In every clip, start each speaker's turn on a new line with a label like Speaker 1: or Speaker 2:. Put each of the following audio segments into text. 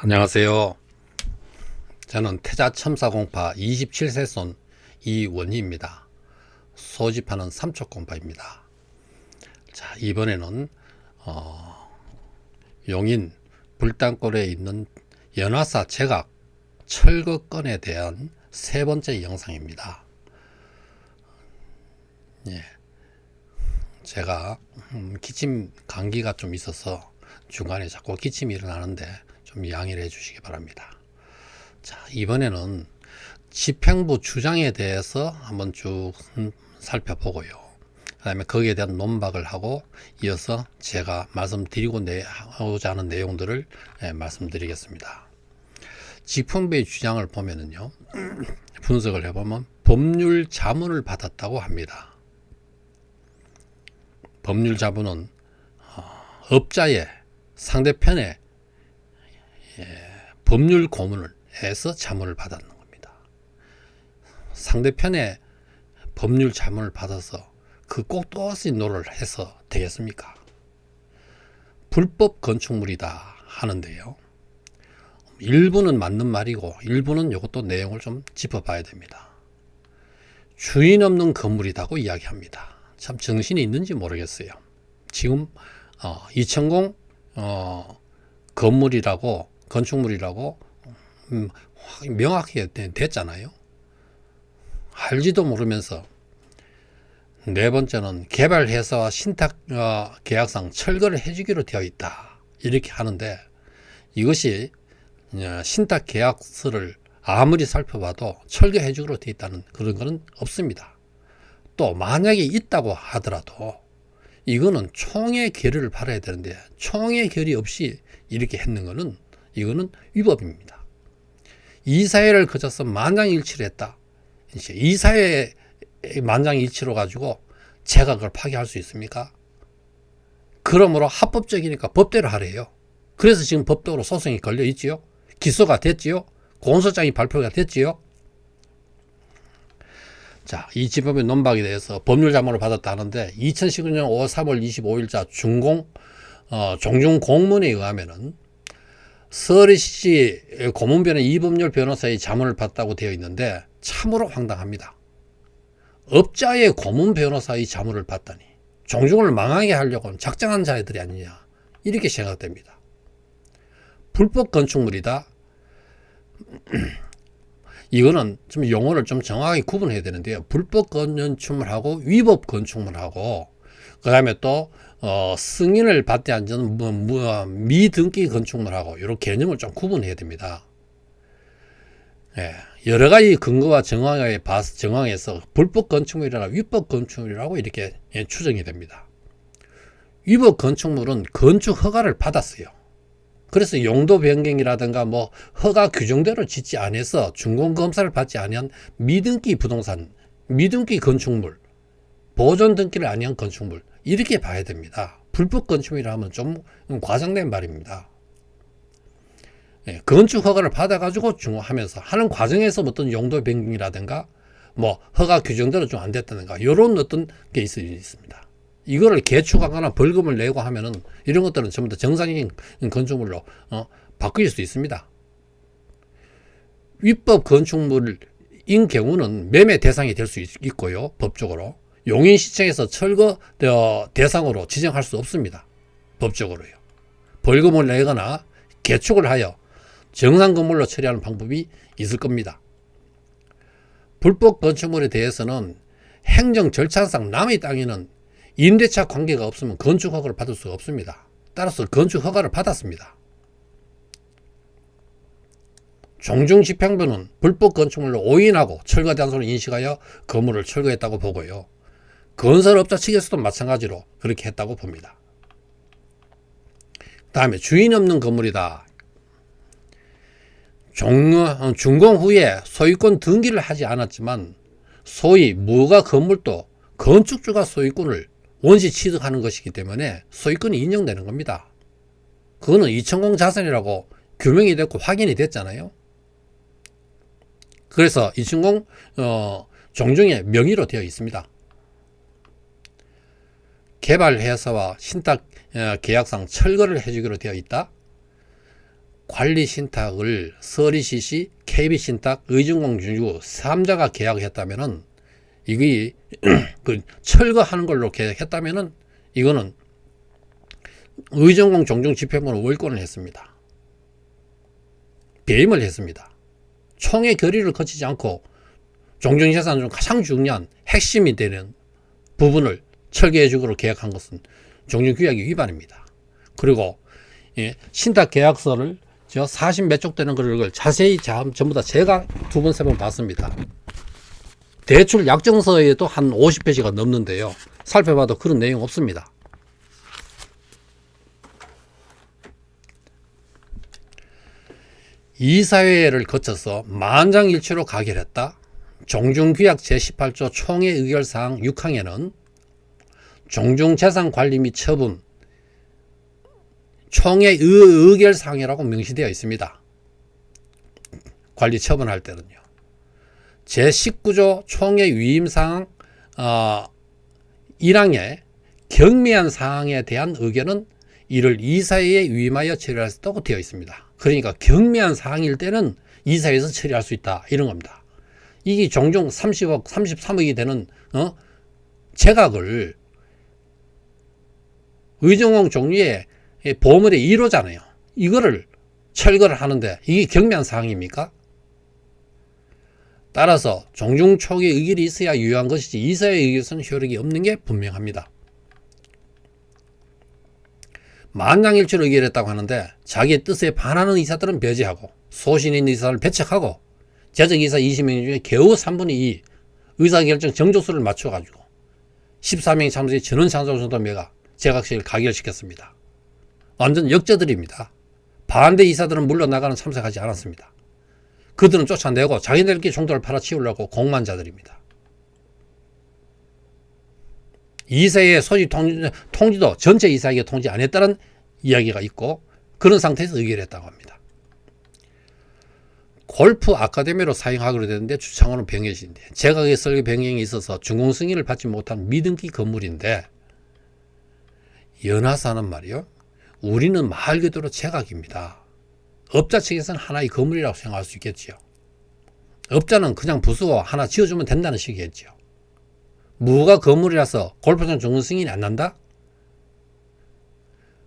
Speaker 1: 안녕하세요. 저는 태자첨사공파 27세손 이원희입니다. 소집하는 삼척공파입니다. 자, 이번에는 용인 불당골에 있는 연화사 제각 철거건에 대한 세 번째 영상입니다. 예, 제가 기침 감기가 좀 있어서 중간에 자꾸 기침이 일어나는데 좀 양해를 해주시기 바랍니다. 자, 이번에는 집행부 주장에 대해서 한번 쭉 살펴보고요. 그 다음에 거기에 대한 논박을 하고 이어서 제가 말씀드리고자 하는 내용들을 말씀드리겠습니다. 집행부의 주장을 보면은요, 분석을 해보면 법률 자문을 받았다고 합니다. 법률 자문은 업자의 상대편의 법률 고문을 해서 자문을 받았는 겁니다. 상대편의 법률 자문을 받아서 그 꼭 또다시 노를 해서 되겠습니까? 불법 건축물이다 하는데요. 일부는 맞는 말이고 일부는 이것도 내용을 좀 짚어봐야 됩니다. 주인 없는 건물이라고 이야기합니다. 참 정신이 있는지 모르겠어요. 지금 2000 건물이라고 건축물이라고 명확히 됐잖아요. 알지도 모르면서 네 번째는 개발회사와 신탁 계약상 철거를 해주기로 되어 있다 이렇게 하는데 이것이 신탁 계약서를 아무리 살펴봐도 철거해 주기로 되어 있다는 그런 것은 없습니다. 또 만약에 있다고 하더라도 이거는 총의 결의를 받아야 되는데 총의 결의 없이 이렇게 했는 것은 이거는 위법입니다. 이사회를 거쳐서 만장일치를 했다. 이사회 만장일치로 가지고 제가 그걸 파기할 수 있습니까? 그러므로 합법적이니까 법대로 하래요. 그래서 지금 법적으로 소송이 걸려 있지요. 기소가 됐지요. 공소장이 발표가 됐지요. 자, 이 집법의 논박에 대해서 법률 자문을 받았다 하는데 2019년 3월 25일자 종중 공문에 의하면은 서울시 고문변의 이범률 변호사의 자문을 받았다고 되어 있는데 참으로 황당합니다. 업자의 고문 변호사의 자문을 받다니 종중을 망하게 하려고 작정한 자들이 아니냐 이렇게 생각됩니다. 불법 건축물이다. 이거는 좀 용어를 좀 정확하게 구분해야 되는데요. 불법 건축물하고 위법 건축물하고 그 다음에 또 승인을 받지 않는 미등기 건축물하고 이런 개념을 좀 구분해야 됩니다. 예, 여러 가지 근거와 정황에서 불법 건축물이나 위법 건축물이라고 이렇게 추정이 됩니다. 위법 건축물은 건축 허가를 받았어요. 그래서 용도 변경이라든가 뭐 허가 규정대로 짓지 않아서 준공검사를 받지 아니한 미등기 부동산, 미등기 건축물, 보존 등기를 아니한 건축물 이렇게 봐야 됩니다. 불법 건축물이라 하면 좀 과장된 말입니다. 예, 건축 허가를 받아가지고 하면서 하는 과정에서 어떤 용도 변경이라든가 뭐 허가 규정대로 좀 안 됐다든가 이런 어떤 게 있습니다. 이거를 개축하거나 벌금을 내고 하면은 이런 것들은 전부 다 정상적인 건축물로 바뀔 수 있습니다. 위법 건축물인 경우는 매매 대상이 될 수 있고요. 법적으로 용인시청에서 철거 대상으로 지정할 수 없습니다. 법적으로요. 벌금을 내거나 개축을 하여 정상 건물로 처리하는 방법이 있을 겁니다. 불법 건축물에 대해서는 행정 절차상 남의 땅에는 임대차 관계가 없으면 건축 허가를 받을 수가 없습니다. 따라서 건축 허가를 받았습니다. 종중집행부는 불법 건축물로 오인하고 철거 단서를 인식하여 건물을 철거했다고 보고요. 건설업자 측에서도 마찬가지로 그렇게 했다고 봅니다. 다음에 주인 없는 건물이다. 준공 후에 소유권 등기를 하지 않았지만 소위 무허가 건물도 건축주가 소유권을 원시 취득하는 것이기 때문에 소유권이 인정되는 겁니다. 그거는 2000 자산이라고 규명이 됐고 확인이 됐잖아요. 그래서 2000 종중의 명의로 되어 있습니다. 개발회사와 신탁 계약상 철거를 해주기로 되어 있다. 관리신탁을 서리CC, KB신탁, 의정공주주 3자가 계약했다면은 이게 그 철거하는 걸로 계약했다면은 이거는 의정공 종중집행부는 월권을 했습니다. 배임을 했습니다. 총회 결의를 거치지 않고 종중재산 중 가장 중요한 핵심이 되는 부분을 철거해주기로 계약한 것은 종중규약의 위반입니다. 그리고 신탁 계약서를 저 40몇 쪽 되는 걸 자세히 전부 다 제가 2번, 3번 봤습니다. 대출 약정서에도 한 50페이지가 넘는데요. 살펴봐도 그런 내용 없습니다. 이사회를 거쳐서 만장일치로 가결했다. 종중규약 제18조 총회 의결사항 6항에는 종중재산관리 및 처분 총회 의결사항이라고 명시되어 있습니다. 관리 처분할 때는요. 제19조 총회 위임사항 1항에 경미한 사항에 대한 의견은 이를 이사회에 위임하여 처리할 수 있다고 되어 있습니다. 그러니까 경미한 사항일 때는 이사회에서 처리할 수 있다 이런 겁니다. 이게 종종 30억, 33억이 되는 제각을 의정공 종류의 보험의 1호잖아요. 이거를 철거를 하는데 이게 경미한 사항입니까? 따라서 종중총회 의결이 있어야 유효한 것이지 이사회 의결서는 효력이 없는 게 분명합니다. 만장일치로 의결했다고 하는데 자기의 뜻에 반하는 이사들은 배제하고 소신인 의사를 배척하고 재적이사 20명 중에 겨우 3분의 2 의사결정 정족수를 맞춰가지고 14명이 참석해 전원창조정도 매가 제각시를 가결시켰습니다. 완전 역저들입니다. 반대 이사들은 물러나가는 참석하지 않았습니다. 그들은 쫓아내고 자기들끼리 종도를 팔아치우려고 공만 자들입니다. 이사회의 소집 통지도 전체 이사회에 통지 안 했다는 이야기가 있고 그런 상태에서 의결했다고 합니다. 골프 아카데미로 사용하기로 됐는데 주창호는 병역인데 제각의 설계 변경이 있어서 준공 승인을 받지 못한 미등기 건물인데 연하사는 말이요. 우리는 말 그대로 제각입니다. 업자 측에서는 하나의 건물이라고 생각할 수 있겠지요. 업자는 그냥 부수고 하나 지어주면 된다는 식이겠죠. 무가 건물이라서 골프장 준공 승인이 안 난다?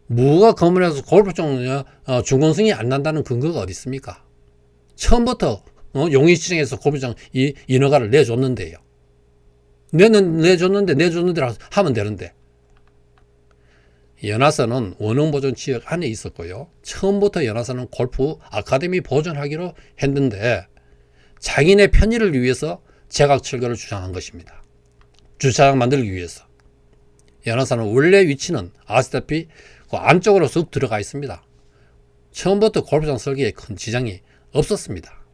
Speaker 1: 무가 건물이라서 골프장 준공 승인이 안 난다는 근거가 어디 있습니까? 처음부터 용인시장에서 골프장 인허가를 내줬는데요. 내줬는데 하면 되는데 연하사는 원흥보존 지역 안에 있었고요. 처음부터 연하사는 골프 아카데미 보존하기로 했는데 자기네 편의를 위해서 제각 철거를 주장한 것입니다. 주차장 만들기 위해서. 연하사는 원래 위치는 아시다시피 그 안쪽으로 쑥 들어가 있습니다. 처음부터 골프장 설계에 큰 지장이 없었습니다.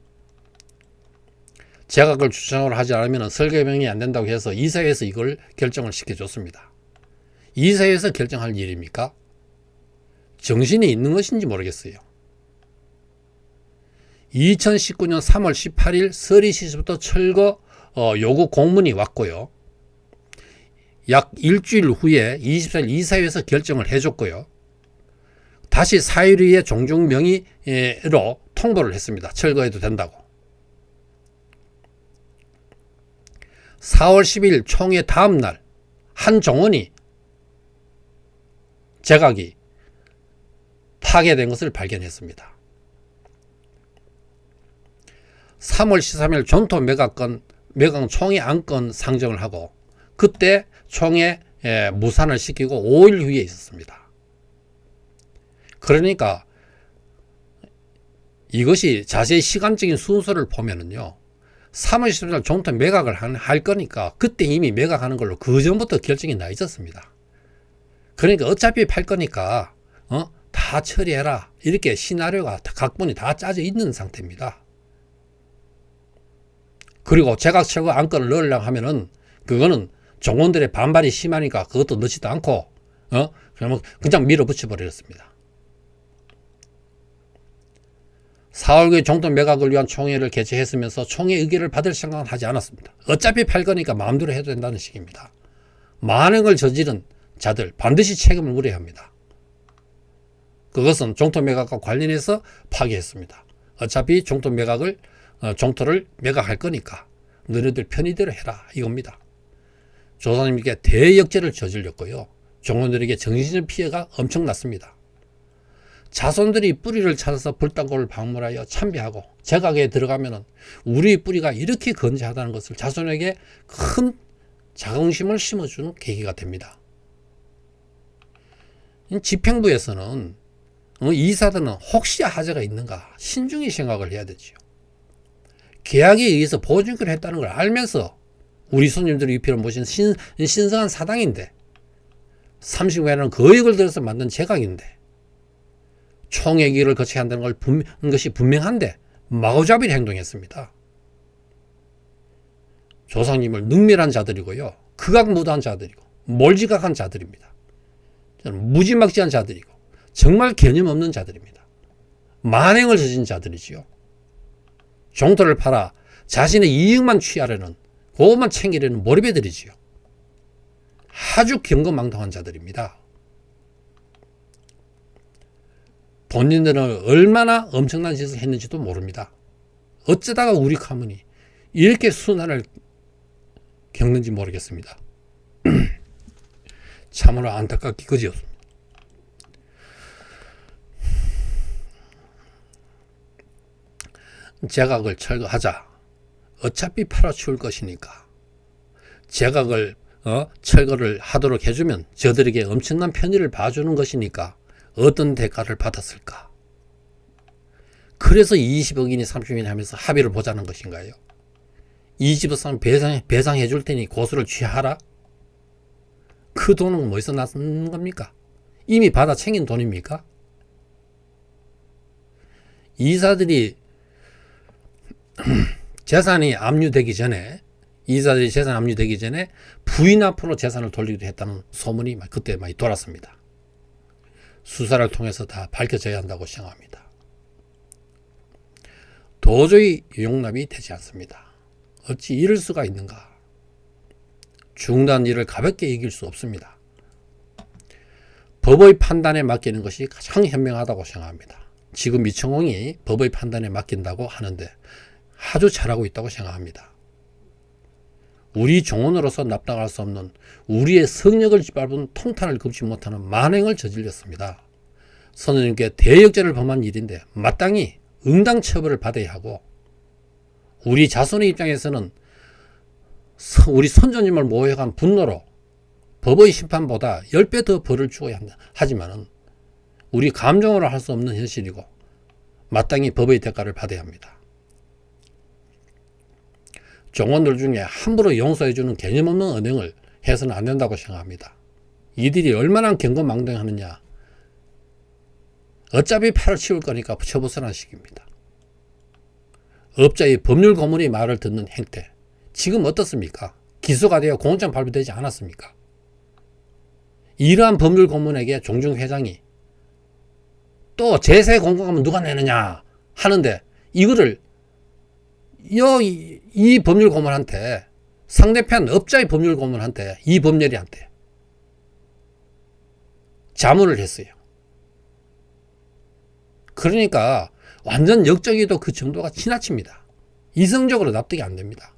Speaker 1: 제각을 주장을 하지 않으면 설계 변경이 안 된다고 해서 이사회에서 이걸 결정을 시켜줬습니다. 이사회에서 결정할 일입니까? 정신이 있는 것인지 모르겠어요. 2019년 3월 18일 서리시부터 철거 요구 공문이 왔고요. 약 일주일 후에 24일 이사회에서 결정을 해줬고요. 다시 4일 후에 종중 명의로 통보를 했습니다. 철거해도 된다고. 4월 10일 총회 다음 날 한 정원이 제각이 파괴된 것을 발견했습니다. 3월 13일 존토 매각 총회 안건 상정을 하고 그때 총회 무산을 시키고 5일 후에 있었습니다. 그러니까 이것이 자세히 시간적인 순서를 보면은요. 3월 13일 존토 매각을 할 거니까 그때 이미 매각하는 걸로 그 전부터 결정이 나 있었습니다. 그러니까 어차피 팔 거니까 다 처리해라 이렇게 시나리오가 각본이 다 짜져 있는 상태입니다. 그리고 제각 철거 안건을 넣으려고 하면은 그거는 종원들의 반발이 심하니까 그것도 넣지도 않고 그냥 밀어붙여 버렸습니다. 4월 9일 종토 매각을 위한 총회를 개최했으면서 총회 의결을 받을 생각은 하지 않았습니다. 어차피 팔 거니까 마음대로 해도 된다는 식입니다. 많은 걸 저지른 자들 반드시 책임을 물어야 합니다. 그것은 종토매각과 관련해서 파기했습니다. 어차피 종토를 매각할 거니까 너희들 편의대로 해라 이겁니다. 조선님께 대역죄를 저질렀고요. 종원들에게 정신적 피해가 엄청났습니다. 자손들이 뿌리를 찾아서 불당고를 방문하여 참배하고 제각에 들어가면은 우리 뿌리가 이렇게 건재하다는 것을 자손에게 큰 자긍심을 심어주는 계기가 됩니다. 집행부에서는 이사들은 혹시 하자가 있는가 신중히 생각을 해야 되지요. 계약에 의해서 보증기를 했다는 걸 알면서 우리 손님들이 위패를 모신 신성한 사당인데 30회는 거액을 들여서 만든 제각인데 총회기를 거쳐야 한다는 것이 분명한데 마구잡이로 행동했습니다. 조상님을 능멸한 자들이고요. 극악무도한 자들이고 몰지각한 자들입니다. 무지막지한 자들이고 정말 개념 없는 자들입니다. 만행을 저진 자들이지요. 종토를 팔아 자신의 이익만 취하려는 그것만 챙기려는 몰입애들이지요. 아주 경거망동한 자들입니다. 본인들은 얼마나 엄청난 짓을 했는지도 모릅니다. 어쩌다가 우리 가문이 이렇게 순환을 겪는지 모르겠습니다. 참으로 안타깝기 그지없습니다. 제각을 철거하자. 어차피 팔아치울 것이니까 제각을 철거를 하도록 해주면 저들에게 엄청난 편의를 봐주는 것이니까 어떤 대가를 받았을까? 그래서 20억이니 30억이니 하면서 합의를 보자는 것인가요? 20억 상 배상해 줄 테니 고수를 취하라? 그 돈은 어디서 났는 겁니까? 이미 받아 챙긴 돈입니까? 이사들이 재산이 압류되기 전에 부인 앞으로 재산을 돌리기도 했다는 소문이 그때 많이 돌았습니다. 수사를 통해서 다 밝혀져야 한다고 생각합니다. 도저히 용납이 되지 않습니다. 어찌 이럴 수가 있는가? 중대한 일을 가볍게 이길 수 없습니다. 법의 판단에 맡기는 것이 가장 현명하다고 생각합니다. 지금 이청홍이 법의 판단에 맡긴다고 하는데 아주 잘하고 있다고 생각합니다. 우리 종원으로서 납득할 수 없는 우리의 성력을 짓밟은 통탄을 금치 못하는 만행을 저질렀습니다. 선생님께 대역죄를 범한 일인데 마땅히 응당 처벌을 받아야 하고 우리 자손의 입장에서는 우리 선조님을 모욕한 분노로 법의 심판보다 10배 더 벌을 주어야 한다. 하지만은 우리 감정으로 할 수 없는 현실이고 마땅히 법의 대가를 받아야 합니다. 종원들 중에 함부로 용서해주는 개념 없는 언행을 해서는 안 된다고 생각합니다. 이들이 얼마나 경거망동하느냐. 어차피 팔을 치울 거니까 처부수라는 식입니다. 업자의 법률 고문의 말을 듣는 행태. 지금 어떻습니까? 기소가 되어 공소장 발표되지 않았습니까? 이러한 법률 고문에게 종중 회장이 또 제세 공고하면 누가 내느냐 하는데 이거를 이 법률 고문한테 상대편 업자의 법률 고문한테 이 법률이한테 자문을 했어요. 그러니까 완전 역적이도 그 정도가 지나칩니다. 이성적으로 납득이 안 됩니다.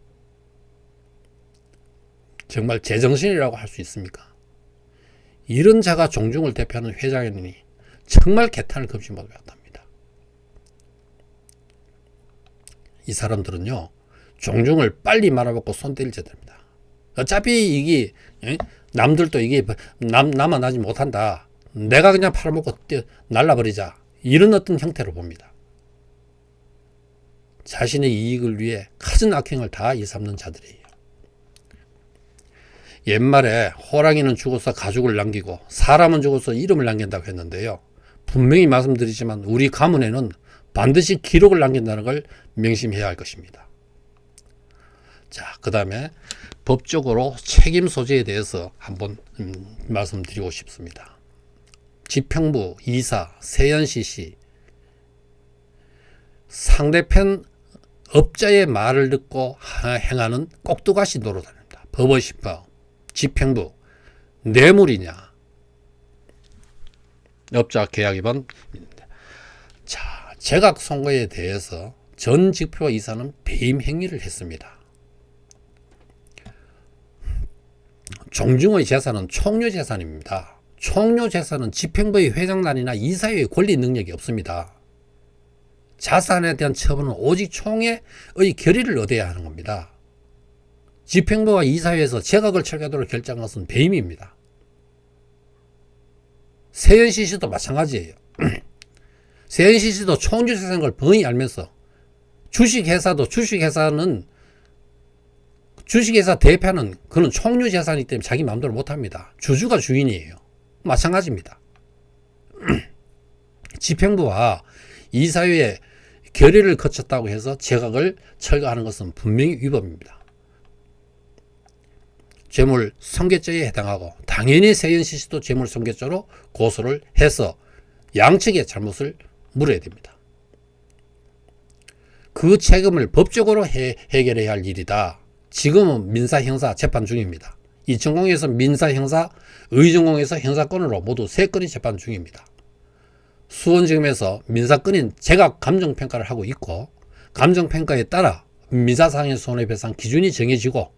Speaker 1: 정말 제정신이라고 할 수 있습니까? 이런 자가 종중을 대표하는 회장이니 정말 개탄을 금치 못합니다. 이 사람들은요, 종중을 빨리 말아먹고 손 때릴 자들입니다. 어차피 이게 남들도 이게 나만 하지 못한다. 내가 그냥 팔아먹고 날라버리자. 이런 어떤 형태로 봅니다. 자신의 이익을 위해 갖은 악행을 다 일삼는 자들이에요. 옛말에 호랑이는 죽어서 가죽을 남기고 사람은 죽어서 이름을 남긴다고 했는데요. 분명히 말씀드리지만 우리 가문에는 반드시 기록을 남긴다는 걸 명심해야 할 것입니다. 자, 그 다음에 법적으로 책임 소재에 대해서 한번 말씀드리고 싶습니다. 지평부, 이사, 세연시시 상대편 업자의 말을 듣고 행하는 꼭두가시 노릇입니다. 법의심법, 지평부, 뇌물이냐 업자 계약 위반. 자, 제각 선거에 대해서 전 지표 이사는 배임 행위를 했습니다. 종중의 재산은 총유 재산입니다. 총유 재산은 집행부의 회장단이나 이사회의 권리 능력이 없습니다. 자산에 대한 처분은 오직 총회의 결의를 얻어야 하는 겁니다. 집행부와 이사회에서 제각을 철거하도록 결정한 것은 배임입니다. 세연CC도 마찬가지예요. 세연CC도 총유 재산인 걸 뻔히 알면서 주식회사도 주식회사 대표는 그는 총유 재산이기 때문에 자기 마음대로 못합니다. 주주가 주인이에요. 마찬가지입니다. 집행부와 이사회의 결의를 거쳤다고 해서 제각을 철거하는 것은 분명히 위법입니다. 재물손괴죄에 해당하고 당연히 세연CC도 재물손괴죄로 고소를 해서 양측의 잘못을 물어야 됩니다. 그 책임을 법적으로 해결해야 할 일이다. 지금은 민사 형사 재판 중입니다. 이천공에서 민사 형사, 의정공에서 형사건으로 모두 3건이 재판 중입니다. 수원지검에서 민사건인 제각 감정평가를 하고 있고, 감정평가에 따라 민사상의 손해배상 기준이 정해지고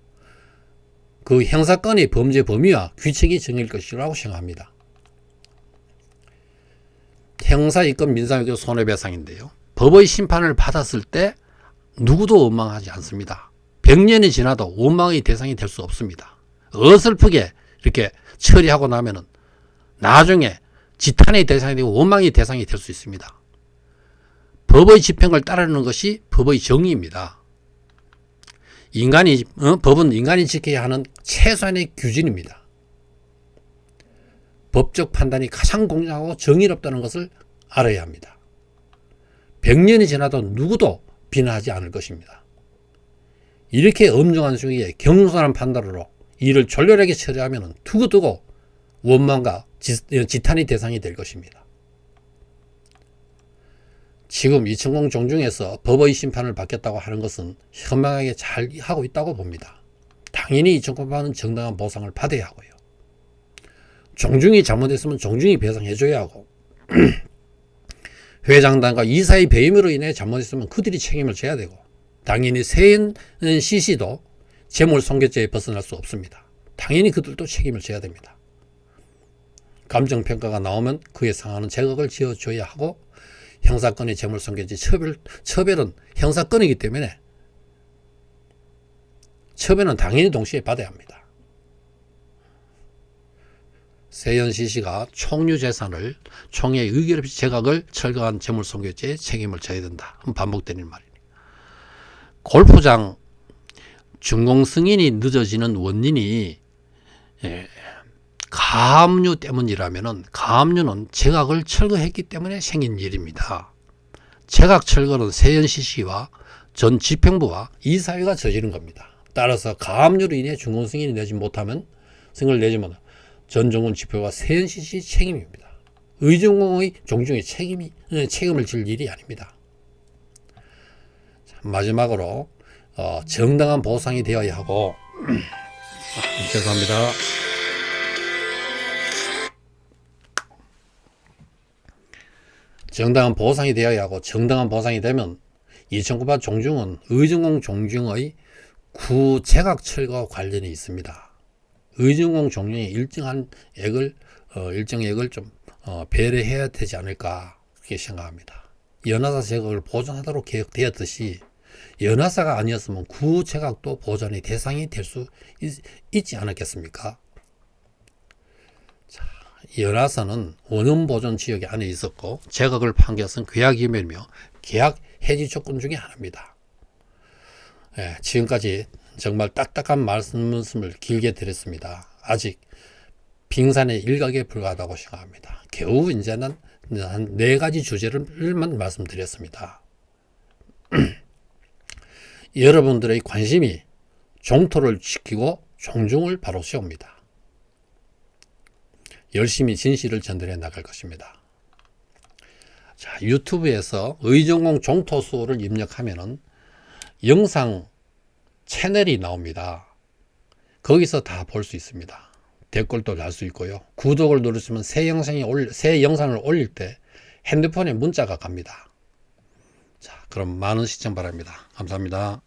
Speaker 1: 그 형사건의 범죄 범위와 규칙이 정해질 것이라고 생각합니다. 형사이건 민사이건 손해배상인데요, 법의 심판을 받았을 때 누구도 원망하지 않습니다. 100년이 지나도 원망의 대상이 될 수 없습니다. 어설프게 이렇게 처리하고 나면은 나중에 지탄의 대상이 되고 원망의 대상이 될 수 있습니다. 법의 집행을 따르는 것이 법의 정의입니다. 법은 인간이 지켜야 하는 최소한의 규준입니다. 법적 판단이 가장 공정하고 정의롭다는 것을 알아야 합니다. 100년이 지나도 누구도 비난하지 않을 것입니다. 이렇게 엄중한 수위에 경솔한 판단으로 이를 졸렬하게 처리하면 두고두고 원망과 지탄의 대상이 될 것입니다. 지금 이천공 종중에서 법의 심판을 받겠다고 하는 것은 현명하게 잘 하고 있다고 봅니다. 당연히 이천공판은 정당한 보상을 받아야 하고요. 종중이 잘못했으면 종중이 배상해줘야 하고 회장단과 이사의 배임으로 인해 잘못했으면 그들이 책임을 져야 되고, 당연히 세연CC도 재물손괴죄에 벗어날 수 없습니다. 당연히 그들도 책임을 져야 됩니다. 감정평가가 나오면 그에 상하는 제각을 지어줘야 하고, 형사건의 재물손괴죄 처벌은 형사건이기 때문에 처벌은 당연히 동시에 받아야 합니다. 세연CC가 총유 재산을 총회의 의결 없이 제각을 철거한 재물손괴죄에 책임을 져야 된다. 반복되는 말이니. 골프장 준공 승인이 늦어지는 원인이 가압류 때문이라면은, 가압류는 제각을 철거했기 때문에 생긴 일입니다. 제각 철거는 세연CC와 전 집행부와 이사회가 저지른 겁니다. 따라서 가압류로 인해 준공 승인을 내지 못하면, 승인을 내지면 전종훈 지표와 세연CC 책임입니다. 의정공의 종중의 책임을 질 일이 아닙니다. 마지막으로 정당한 보상이 되어야 하고 죄송합니다. 정당한 보상이 되어야 하고, 정당한 보상이 되면 이천구파 종중은 의정공 종중의 구제각 철거와 관련이 있습니다. 의정공 종중이 일정 액을 좀 배려해야 되지 않을까 그렇게 생각합니다. 연하사 제각을 보존하도록 계획되었듯이 연하사가 아니었으면 구제각도 보존의 대상이 될 수 있지 않았겠습니까? 자, 연하사는 원형보존 지역 안에 있었고 제각을 판 것은 계약이멸이며 계약 해지 조건 중에 하나입니다. 지금까지 정말 딱딱한 말씀을 길게 드렸습니다. 아직 빙산의 일각에 불과하다고 생각합니다. 겨우 이제는 한 4가지 주제를만 말씀드렸습니다. 여러분들의 관심이 종토를 지키고 종중을 바로 세웁니다. 열심히 진실을 전달해 나갈 것입니다. 자, 유튜브에서 의정공 종토수를 입력하면은 영상 채널이 나옵니다. 거기서 다 볼 수 있습니다. 댓글도 달 수 있고요. 구독을 누르시면 새 영상을 올릴 때 핸드폰에 문자가 갑니다. 자, 그럼 많은 시청 바랍니다. 감사합니다.